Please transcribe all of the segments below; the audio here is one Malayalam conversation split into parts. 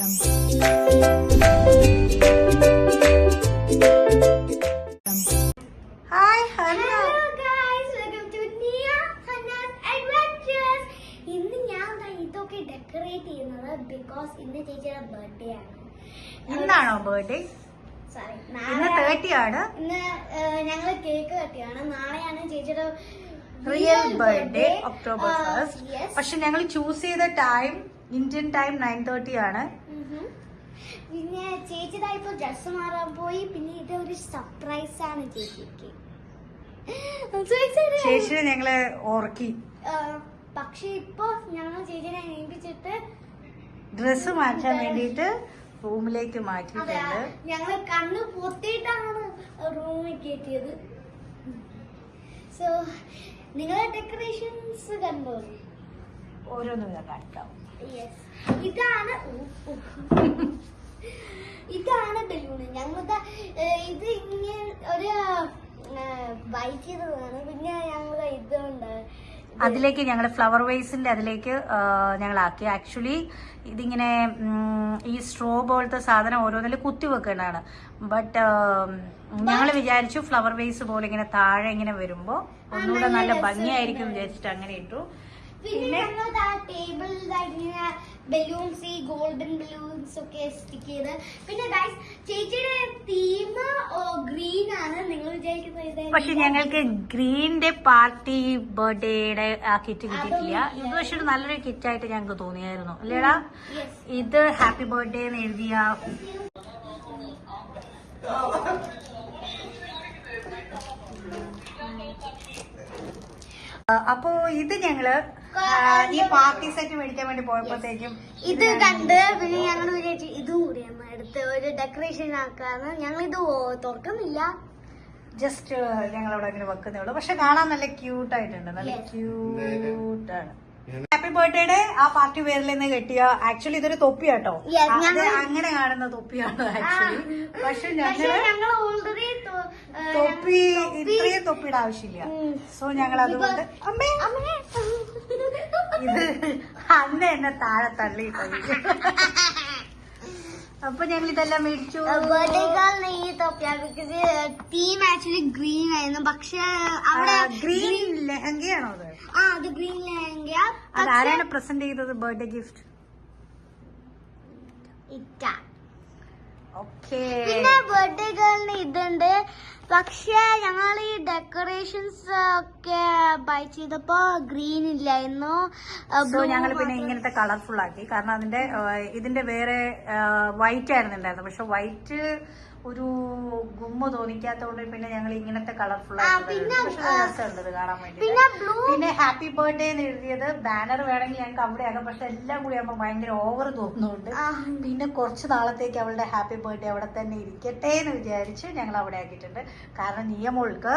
Hi Hanna. Hello guys, welcome to Nia Hannah's Adventures. ഇന്ന് ഞാൻ ഇതൊക്കെ ഡെക്കറേറ്റ് ചെയ്യുന്നത് ബിക്കോസ് ഇന്ന് ചേച്ചിയുടെ ബർത്ത്ഡേ ആണ്. ഇന്നാണോ ബർത്ത്ഡേ? സോറി, ഇന്ന് 30 ആണ്. ഇന്ന് ഞങ്ങള് കേക്ക് കട്ടിയാണ്. നാളെയാണ് ചേച്ചിയുടെ റിയൽ ബർത്ത്ഡേ, October 1st. പക്ഷെ ഞങ്ങൾ ചൂസ് ചെയ്ത ടൈം ഇന്ത്യൻ ടൈം 9:30 ആണ്. പിന്നെ ചേച്ചിയുടെ ഇപ്പൊ ഡ്രസ് മാറാൻ പോയി. പിന്നെ ഇത് ഒരു സർപ്രൈസ് ആണ് ചേച്ചിക്ക്. ചേച്ചിനെ ഞങ്ങള് ഓർക്കി. പക്ഷെ ഇപ്പൊ ഞങ്ങൾ ചേച്ചിനെ ഏൽപ്പിച്ചിട്ട് ഡ്രസ് മാറ്റാൻ വേണ്ടിട്ട് റൂമിലേക്ക് മാറ്റിയിട്ടുണ്ട്. ഞങ്ങൾ കണ്ണ് പൊത്തിയിട്ടാണ് റൂമിൽ കയറ്റിയത്. സോ നിങ്ങളെ ഡെക്കറേഷൻസ് കണ്ടോ? ഓരോന്നും കാണിക്കാം. ഇതാണ് ബലൂണ്. ഞങ്ങളുടെ ഇത് ഇങ്ങനെ ഒരു ബൈക്ക് ചെയ്തതാണ്. പിന്നെ ഞങ്ങളുടെ ഇതുണ്ട്, അതിലേക്ക് ഞങ്ങൾ ഫ്ലവർ വേസിന്റെ അതിലേക്ക് ഞങ്ങളാക്കി. ആക്ച്വലി ഇതിങ്ങനെ ഈ സ്ട്രോ പോലത്തെ സാധനം ഓരോന്നിൽ കുത്തി വെക്കേണ്ടതാണ്. ബട്ട് ഞങ്ങൾ വിചാരിച്ചു ഫ്ലവർ വേസ് പോലെ ഇങ്ങനെ താഴെ ഇങ്ങനെ വരുമ്പോ ഒന്നുകൂടെ നല്ല ഭംഗിയായിരിക്കും വിചാരിച്ചിട്ട് അങ്ങനെ ഇട്ടു. പിന്നെ ഞങ്ങൾ ആ ടേബിളിൽ ഇങ്ങനെ ബലൂൺസ്, ഈ ഗോൾഡൻ ബലൂൺസ് ഒക്കെ സ്റ്റിക്ക് ചെയ്ത്. പിന്നെ ഗൈസ് ചേച്ചിയുടെ തീം ഗ്രീൻ ആണ്. നിങ്ങൾ വിചാരിക്കുന്നത് പക്ഷെ ഞങ്ങൾക്ക് ഗ്രീനിന്റെ പാർട്ടി ബർത്ത്ഡേയുടെ ആ കിറ്റ് കിട്ടിയിട്ടില്ല. ഇത് പക്ഷെ ഒരു നല്ലൊരു കിറ്റായിട്ട് ഞങ്ങൾക്ക് തോന്നിയായിരുന്നു അല്ലേടാ? ഇത് ഹാപ്പി ബർത്ത്ഡേ എന്ന് എഴുതിയ അപ്പോ ഇത് ഞങ്ങള് ഈ പാർട്ടി സെറ്റ് മേടിക്കാൻ വേണ്ടി പോയപ്പോഴത്തേക്കും ഇത് കണ്ട് പിന്നെ ഞങ്ങൾ വിചാരിച്ചു ഇതും കൂടിയാണ് എടുത്ത് ഒരു ഡെക്കറേഷൻ ആക്കാന്ന്. ഞങ്ങൾ ഇത് തുറക്കുന്നില്ല, ജസ്റ്റ് ഞങ്ങൾ അവിടെ അങ്ങനെ വെക്കുന്നേ ഉള്ളൂ. പക്ഷെ കാണാൻ നല്ല ക്യൂട്ട് ആയിട്ടുണ്ട്, നല്ല ക്യൂട്ടാണ്. ഹാപ്പി ബർത്ത്ഡേയുടെ ആ പാർട്ടി വെയറിൽ നിന്ന് കെട്ടിയ ആക്ച്വലി ഇതൊരു തൊപ്പിയാട്ടോ. അങ്ങനെ കാണുന്ന തൊപ്പിയാണ് ആക്ച്വലി. പക്ഷെ ഞങ്ങൾ ഓൾറെഡി തൊപ്പി ഇത്രയും തൊപ്പിയുടെ ആവശ്യമില്ല. സോ ഞങ്ങൾ അതുകൊണ്ട് ഇത് അന്ന എന്നെ താഴെ തള്ളിയിട്ടത്. അപ്പൊ ഞങ്ങൾ ഇതെല്ലാം മേടിച്ചു. ബർത്ത്ഡേ ഈ തൊപ്പിയാ ബിക്കോസ് തീം ആക്ച്വലി ഗ്രീൻ ആയിരുന്നു. പക്ഷെ അവിടെ ഗ്രീൻ ലെഹങ്കയാണോ അത്? അത് ഗ്രീൻ ലെഹങ്ക. അത് ആരാണ് പ്രസന്റ് ചെയ്തത് ബർത്ത്ഡേ ഗിഫ്റ്റ്? ഇറ്റ. ഓക്കേ. പിന്നെ ബർത്ത്ഡേ ഗേളിന് ഇതുണ്ട്. പക്ഷെ ഞങ്ങൾ ഈ ഡെക്കറേഷൻസ് ഒക്കെ ബൈ ചെയ്തപ്പോ ഗ്രീൻ ഇല്ലായിരുന്നു. സോ ഞങ്ങൾ പിന്നെ ഇങ്ങനത്തെ കളർഫുൾ ആക്കി. കാരണം ഇതിന്റെ വേറെ വൈറ്റ് ആയിരുന്നു ഉണ്ടായിരുന്നത്. പക്ഷെ വൈറ്റ് ഒരു ഗുമ്മ തോന്നിക്കാത്തതുകൊണ്ട് പിന്നെ ഞങ്ങൾ ഇങ്ങനത്തെ കളർഫുൾ ആയിട്ട് രസമുണ്ട് കാണാൻ വേണ്ടി. പിന്നെ ഹാപ്പി ബർത്ത്ഡേ എന്ന് എഴുതിയത് ബാനർ വേണമെങ്കിൽ ഞങ്ങൾക്ക് അവിടെ ആകാം. പക്ഷെ എല്ലാം കൂടി ആകുമ്പോൾ ഭയങ്കര ഓവർ തോന്നുന്നുണ്ട്. പിന്നെ കുറച്ച് നാളത്തേക്ക് അവളുടെ ഹാപ്പി ബർത്ത്ഡേ അവിടെ തന്നെ ഇരിക്കട്ടെ എന്ന് വിചാരിച്ച് ഞങ്ങൾ അവിടെ ആക്കിയിട്ടുണ്ട്. കാരണം നിയമോൾക്ക്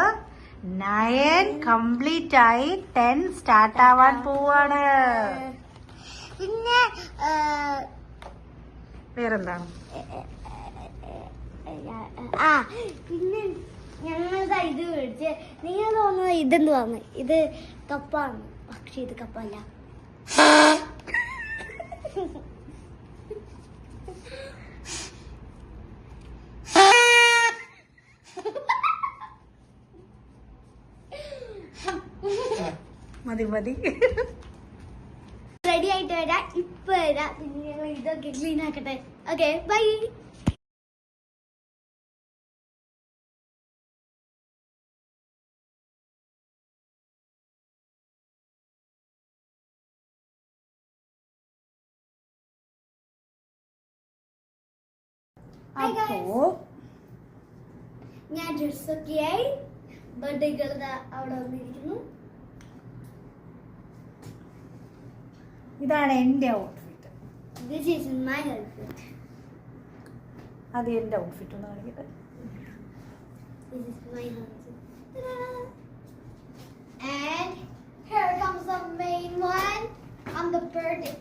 9 കംപ്ലീറ്റ് ആയി 10 സ്റ്റാർട്ട് ആവാൻ പോവാണ്. പിന്നെ വേറെന്താണ്? പിന്നെ ഞങ്ങളിതാ ഇത് മേടിച്ച്. നിങ്ങൾ തോന്നുന്നത് ഇതെന്തുവാന്ന്? ഇത് കപ്പാണ്. പക്ഷെ ഇത് കപ്പല്ല. മതി മതി, റെഡി ആയിട്ട് വരാം. ഇപ്പൊ വരാം. പിന്നെ ഞങ്ങൾ ഇതൊക്കെ ക്ലീൻ ആക്കട്ടെ. Okay, by. അപ്പോ ഞാൻ ഡ്രസ്സൊക്കെ ആയി. ബർത്ത്ഡേ ഗേൾ അവിടെ വന്നിരിക്കുന്നു. ഇതാണ് എന്റെ outfit. This is my outfit. അത് എന്റെ ഔട്ട്ഫിറ്റ് ഒന്ന് കാണിക്കട്ടെ. This is my outfit. Ta-da! And here comes the main one. I'm the birthday.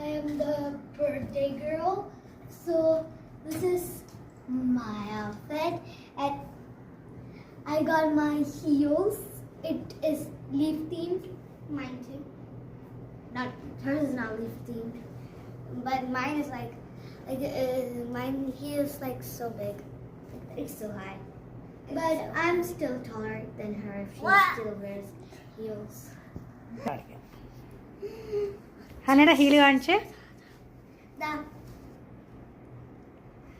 I am the birthday girl. So this is my outfit. And I got my heels. It is leaf themed. Mine too. Not hers is not leaf themed, but mine is like mine here is like so big. It's so high. But I'm still taller than her. She still wears heels. ഹനയുടെ ഹീല് കാണിച്ച്, Da.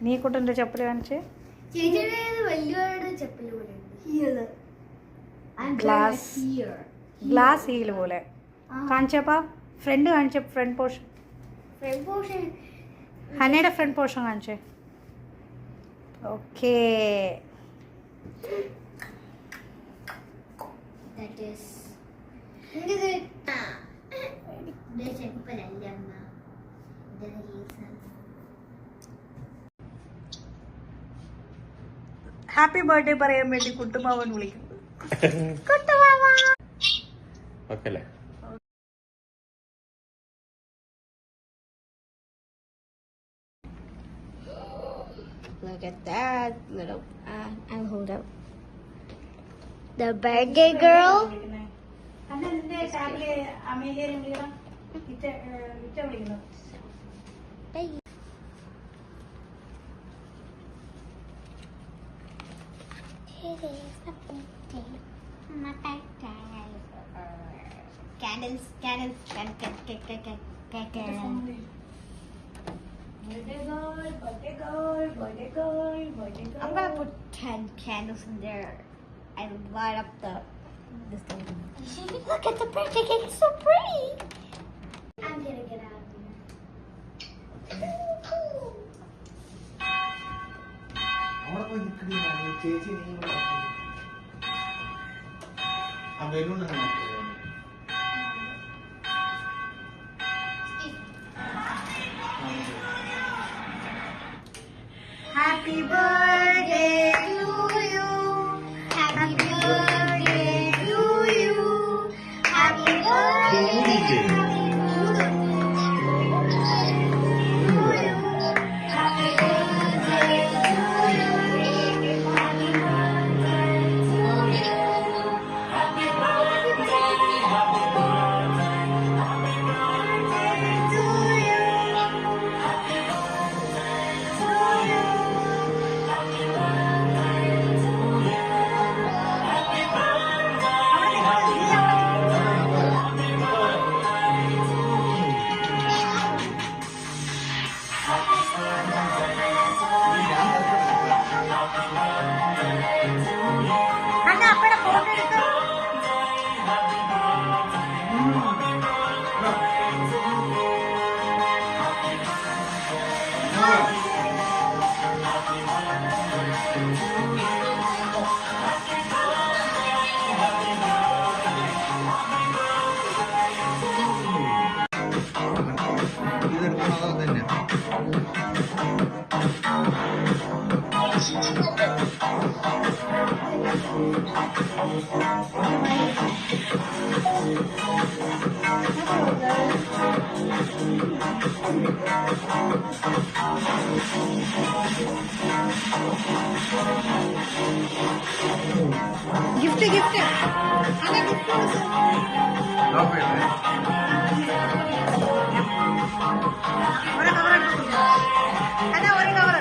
നീ കുട്ടൻ്റെ ചപ്പല് കാണിച്ച്. ചേച്ചിയുടെ വലിയൊരു ചെപ്പല് പോലെ ഹീല്. ഗ്ലാസ് ഹീല് പോലെ കാണിച്ചപ്പാ. ഫ്രണ്ട് കാണിച്ച, ഫ്രണ്ട് പോർഷൻ. ഫ്രണ്ട് പോർഷൻ ഹനയുടെ ഫ്രണ്ട് പോർഷൻ കാണിച്ചേ. ഓക്കേ. That is. ഇത് ചെപ്പലല്ല അമ്മ. ഇത് ഹീൽസ്. ഹാപ്പി ബർത്ത്ഡേ പറയാൻ വേണ്ടി കുട്ടുമാവൻ വിളിക്കുന്നു. ഓക്കെ അല്ലേ? Look at that little. I'll hold up. The birthday girl. Candles. I'm gonna put 10 candles in there and light up this thing. Look at the birthday cake, it's so pretty. I'm gonna get out of here. അവിടെ പോയി നിൽക്കണേ ചേച്ചി. നീ ഇവിടെ ആ balloon happy birthday to you. Happy birthday to you. Happy birthday. Hana അപ്പടെ ഫോട്ടോ എടുത്തു. ഇതെടുക്കണോ തന്നെ? ഗിഫ്റ്റ് ഗിഫ്റ്റ് ഹന ഗിഫ്റ്റ് കൊടുത്തു. ഒരു കവർ എടുത്തു. ഹന ഒരു കവർ.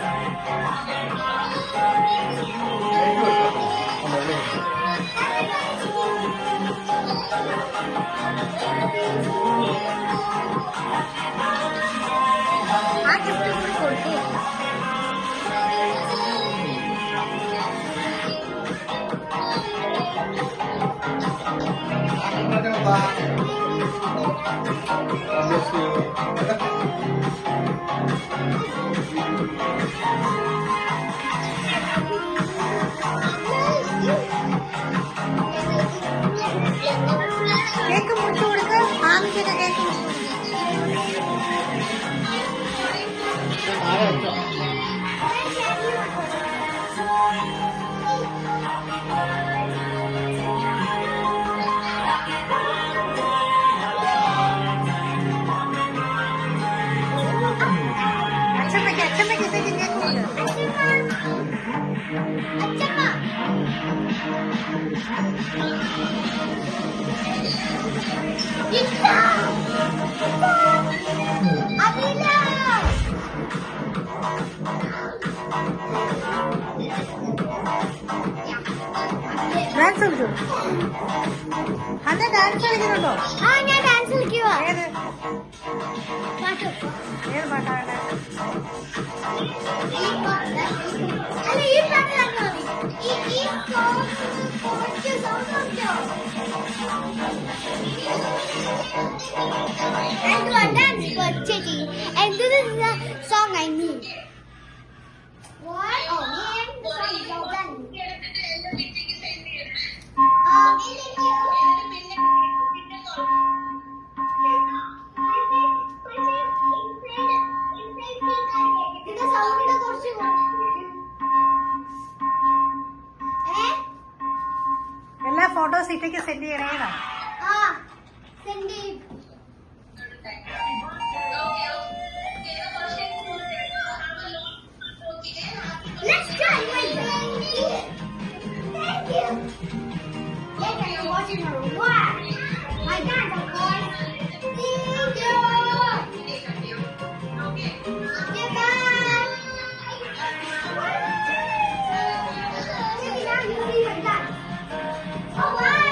ആ ഗിഫ്റ്റ് കൂടി കൊടുത്തു. കേക്ക് മുറിച്ചു കൊടുത്ത്. ആമിക്കൊക്കെ കേക്ക് മുറിച്ചു കൊടുത്തു. അച്ഛമ്മയ്ക്ക് കേക്ക് കൊടുത്തു. Achama. ഡാൻസ് കളിച്ചോ? അതെ, ഡാൻസ് കളിക്കുന്നുണ്ടോ? ആ, ഞാൻ ഡാൻസ് കളിക്കുവാ. ഏത് പാട്ട്. ഏത് പാട്ടാണ്? അല്ല, ഈ പാട്ട് തന്നെ മതി. ഈ song കുറച്ച് sound കുറച്ചോ? And do a dance for Chichi. And this is the song I need. What? Oh man, the song is all done. ഇതിന്റെ സൗണ്ട് കുറച്ച് എല്ലാ ഫോട്ടോസ് ഇട്ടേക്ക് സെൻഡ് ചെയ്യണേന്നാ. ആ സെൻഡ് ചെയ്യും. Let's try my baby. Thank you. Yes, I'm watching her watch. My dad, of course. Thank you. Goodbye. Maybe now you see my dad. Oh, bye.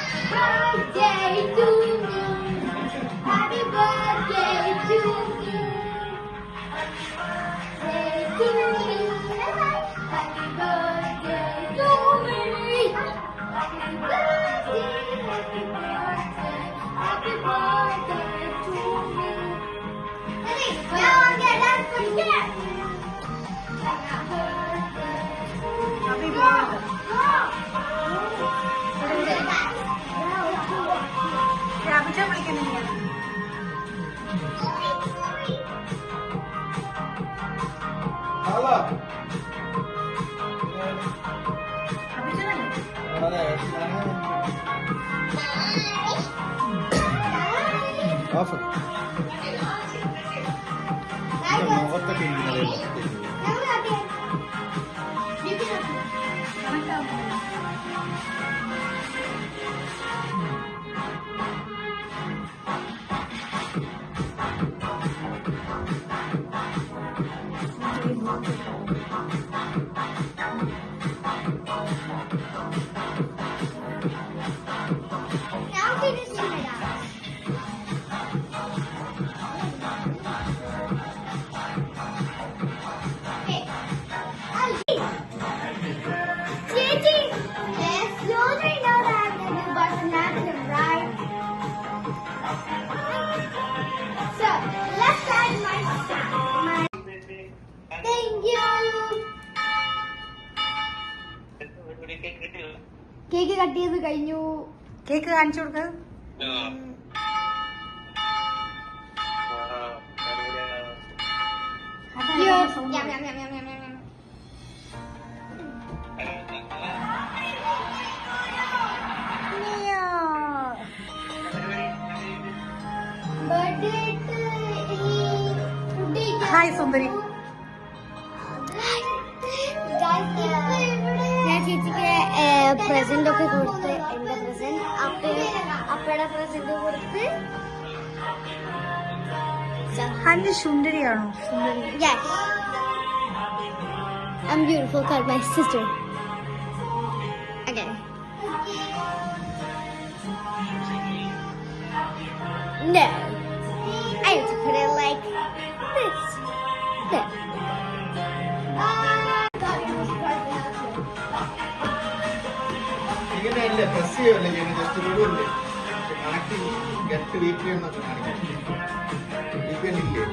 Birthday to me. Happy birthday to me. Birthday to me. Happy birthday to me. Happy birthday, happy birthday, happy birthday to me. Ready? Now I'm gonna dance for you. Happy birthday. Abhija വിളിക്കുന്നില്ല. ഹലോ. അഭിജനല്ലേ? അതെ, ഓഫ്. മുഖത്തൊക്കെ ഇരിക്കുന്നത് Now we just turn it on. Okay. Gigi, yes, you already know that I'm gonna do Bharatanatyam, right? So, let's start my Thank you. Cake cut ചെയ്ത് കഴിഞ്ഞു. കേക്ക് കാണിച്ചു കൊടുക്ക. ഹായ് സുന്ദരി. ഞാൻ ചേച്ചിക്ക് പ്രസന്റ് ഒക്കെ കൊടുത്ത്, എന്റെ പ്രസന്റ് അപ്പയുടെ പ്രസന്റ് കൊടുത്ത്. ഹന്റെ സുന്ദരിയാണോ? സുന്ദരി. Yes, I'm beautiful called my sister. Again. No, I have to put it like this. There. ഇങ്ങനെയല്ലേ പ്രസ് ചെയ്യുമല്ലേ ചെയ്യുന്നത്? ജസ്റ്റ് വിടുമല്ലേ കണക്ട് ഗെറ്റ് വീക്ക് എന്നൊക്കെ കാണിക്കാം. വീക്ക് ഇല്ലേ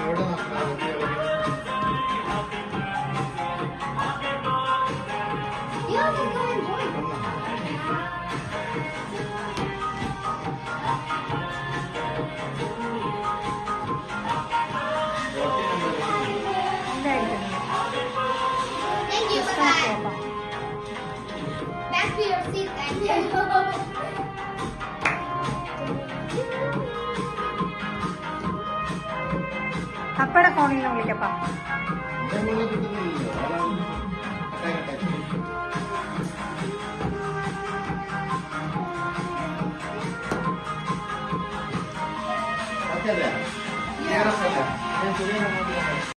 എവിടെ Yeah, just go enjoy it. Thank you, Yoshi. Thank you. അപ്പയുടെ ഫോണിൽ നിന്ന് വിളിക്കപ്പാ. ഇതേപോലെ കിട്ടുന്നില്ലല്ലോ. അതാണ് കട്ടായി. ഓക്കേ അല്ലേ? ക്ലിയർ അല്ലേ? ഞാൻ ചെറിയ